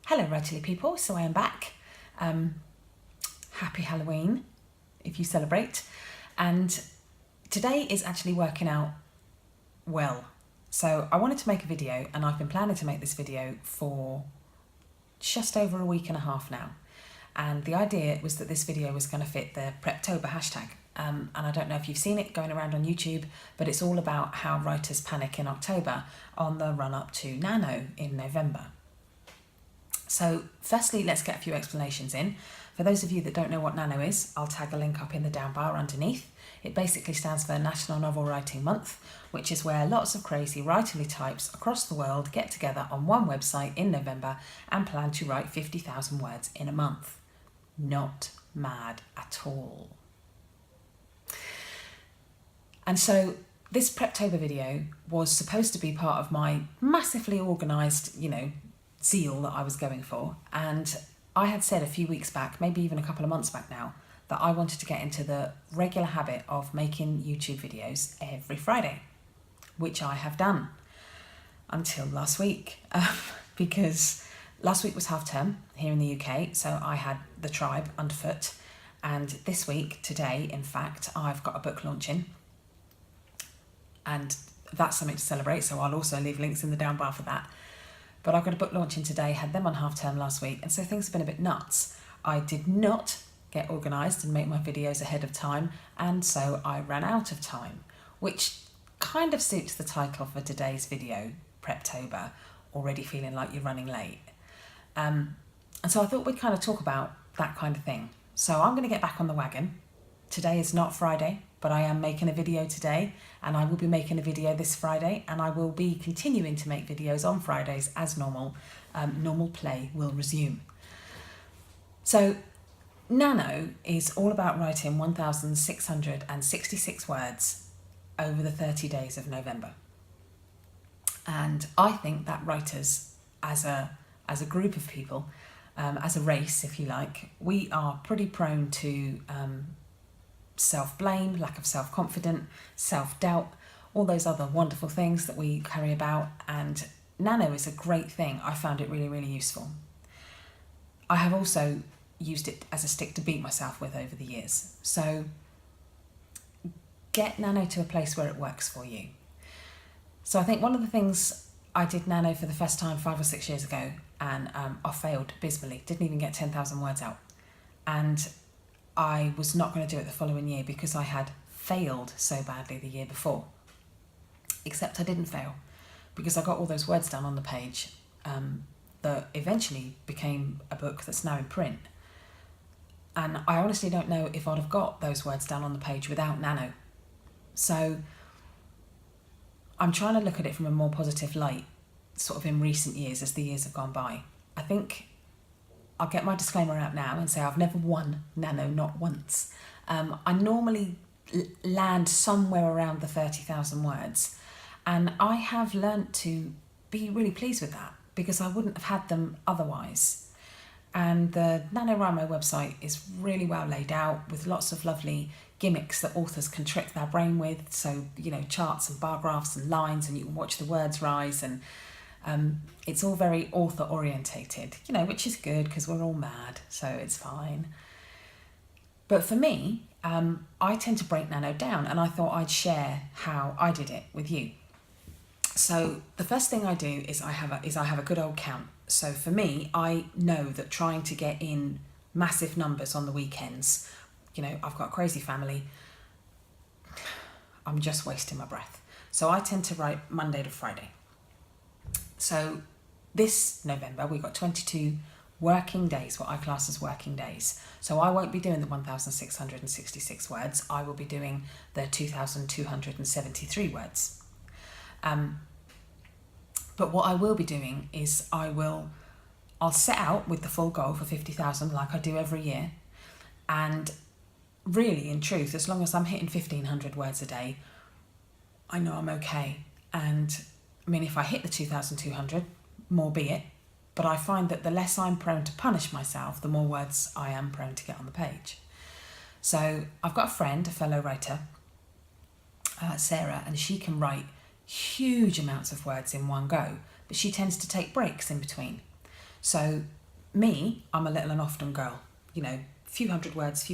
Hello Writerly people, so I am back. Happy Halloween if you celebrate, and today is actually working out well. So I wanted to make a video, and I've been planning to make this video for just over a week and a half now, and the idea was that this video was going to fit the Preptober hashtag. And I don't know if you've seen it going around on YouTube, but it's all about how writers panic in October on the run up to Nano in November. So firstly, let's get a few explanations in. For those of you that don't know what Nano is, I'll tag a link up in the down bar underneath. It basically stands for National Novel Writing Month, which is where lots of crazy writerly types across the world get together on one website in November and plan to write 50,000 words in a month. Not mad at all. And so this Preptober video was supposed to be part of my massively organised, zeal that I was going for. And I had said a few weeks back, maybe even a couple of months back now, that I wanted to get into the regular habit of making YouTube videos every Friday, which I have done until last week, because last week was half term here in the UK, so I had the tribe underfoot. And this week, today, in fact, I've got a book launching, and that's something to celebrate, so I'll also leave links in the down bar for that. But I've got a book launching today, had them on half term last week, and so things have been a bit nuts. I did not get organised and make my videos ahead of time, and so I ran out of time, which kind of suits the title for today's video, Preptober, already feeling like you're running late. And so I thought we'd kind of talk about that kind of thing. So I'm going to get back on the wagon. Today is not Friday, but I am making a video today, and I will be making a video this Friday, and I will be continuing to make videos on Fridays as normal. Normal play will resume. So Nano is all about writing 1,666 words over the 30 days of November. And I think that writers, as a group of people, as a race, if you like, we are pretty prone to self-blame, lack of self-confidence, self-doubt, all those other wonderful things that we carry about, and Nano is a great thing. I found it really, really useful. I have also used it as a stick to beat myself with over the years. So get Nano to a place where it works for you. So I think one of the things, I did Nano for the first time 5 or 6 years ago, and I failed abysmally, didn't even get 10,000 words out. And I was not going to do it the following year because I had failed so badly the year before. Except I didn't fail, because I got all those words down on the page that eventually became a book that's now in print. And I honestly don't know if I'd have got those words down on the page without Nano. So I'm trying to look at it from a more positive light, sort of in recent years as the years have gone by. I think I'll get my disclaimer out now and say I've never won Nano, not once. I normally land somewhere around the 30,000 words, and I have learnt to be really pleased with that because I wouldn't have had them otherwise. And the NaNoWriMo website is really well laid out with lots of lovely gimmicks that authors can trick their brain with. So, charts and bar graphs and lines, and you can watch the words rise, and it's all very author orientated, which is good because we're all mad, so it's fine. But for me, I tend to break Nano down, and I thought I'd share how I did it with you. So the first thing I do is I have a good old count. So for me, I know that trying to get in massive numbers on the weekends, I've got a crazy family, I'm just wasting my breath. So I tend to write Monday to Friday. So this November, we got 22 working days, what I class as working days. So I won't be doing the 1,666 words. I will be doing the 2,273 words. But what I will be doing is I'll set out with the full goal for 50,000 like I do every year. And really, in truth, as long as I'm hitting 1,500 words a day, I know I'm okay. And if I hit the 2,200, more be it, but I find that the less I'm prone to punish myself, the more words I am prone to get on the page. So I've got a friend, a fellow writer, Sarah, and she can write huge amounts of words in one go, but she tends to take breaks in between. So me, I'm a little and often girl, few hundred words,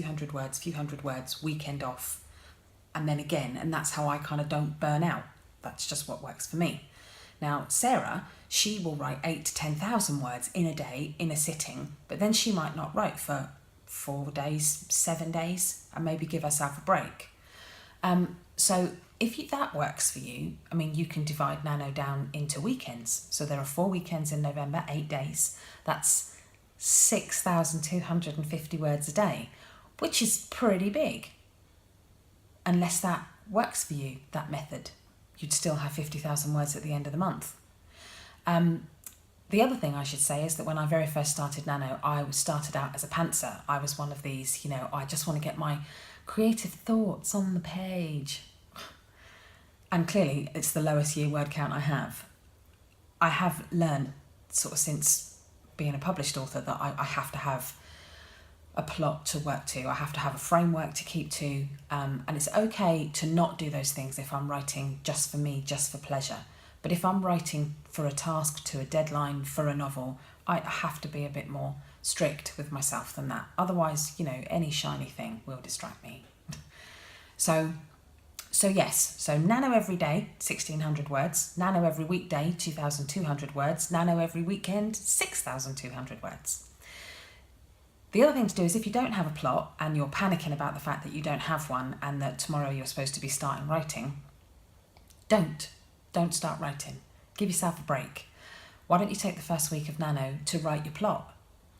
weekend off, and then again, and that's how I kind of don't burn out. That's just what works for me. Now, Sarah, she will write 8 to 10,000 words in a day, in a sitting, but then she might not write for 4 days, 7 days, and maybe give herself a break. So if that works for you, you can divide Nano down into weekends. So there are 4 weekends in November, 8 days. That's 6,250 words a day, which is pretty big. Unless that works for you, that method, you'd still have 50,000 words at the end of the month. The other thing I should say is that when I very first started Nano, I started out as a pantser. I was one of these, I just want to get my creative thoughts on the page. And clearly it's the lowest year word count I have. I have learned sort of since being a published author that I have to have a plot to work to. I have to have a framework to keep to. And it's okay to not do those things if I'm writing just for me, just for pleasure. But if I'm writing for a task, to a deadline, for a novel, I have to be a bit more strict with myself than that. Otherwise, any shiny thing will distract me. So yes, so Nano every day, 1,600 words. Nano every weekday, 2,200 words. Nano every weekend, 6,200 words. The other thing to do is if you don't have a plot and you're panicking about the fact that you don't have one and that tomorrow you're supposed to be starting writing, don't start writing. Give yourself a break. Why don't you take the first week of Nano to write your plot?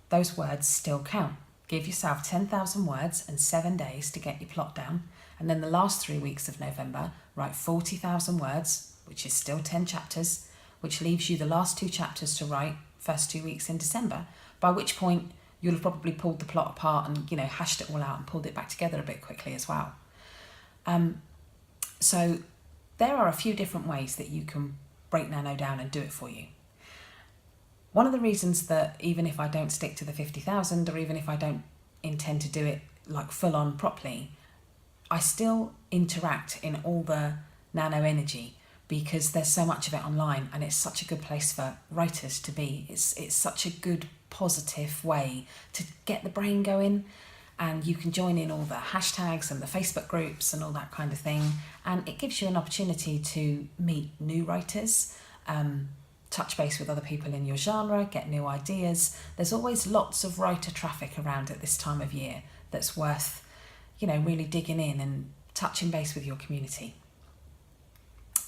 Those words still count. Give yourself 10,000 words and 7 days to get your plot down. And then the last 3 weeks of November, write 40,000 words, which is still 10 chapters, which leaves you the last 2 chapters to write first 2 weeks in December, by which point you'll have probably pulled the plot apart and, hashed it all out and pulled it back together a bit quickly as well. So there are a few different ways that you can break Nano down and do it for you. One of the reasons that even if I don't stick to the 50,000 or even if I don't intend to do it like full on properly, I still interact in all the Nano energy because there's so much of it online and it's such a good place for writers to be. It's such a good positive way to get the brain going, and you can join in all the hashtags and the Facebook groups and all that kind of thing, and it gives you an opportunity to meet new writers, touch base with other people in your genre, get new ideas. There's always lots of writer traffic around at this time of year that's worth really digging in and touching base with your community.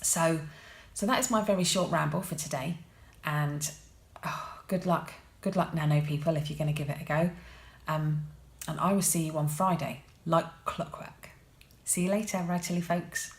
So that is my very short ramble for today, and good luck Nano people if you're going to give it a go, and I will see you on Friday like clockwork. See you later, writerly folks.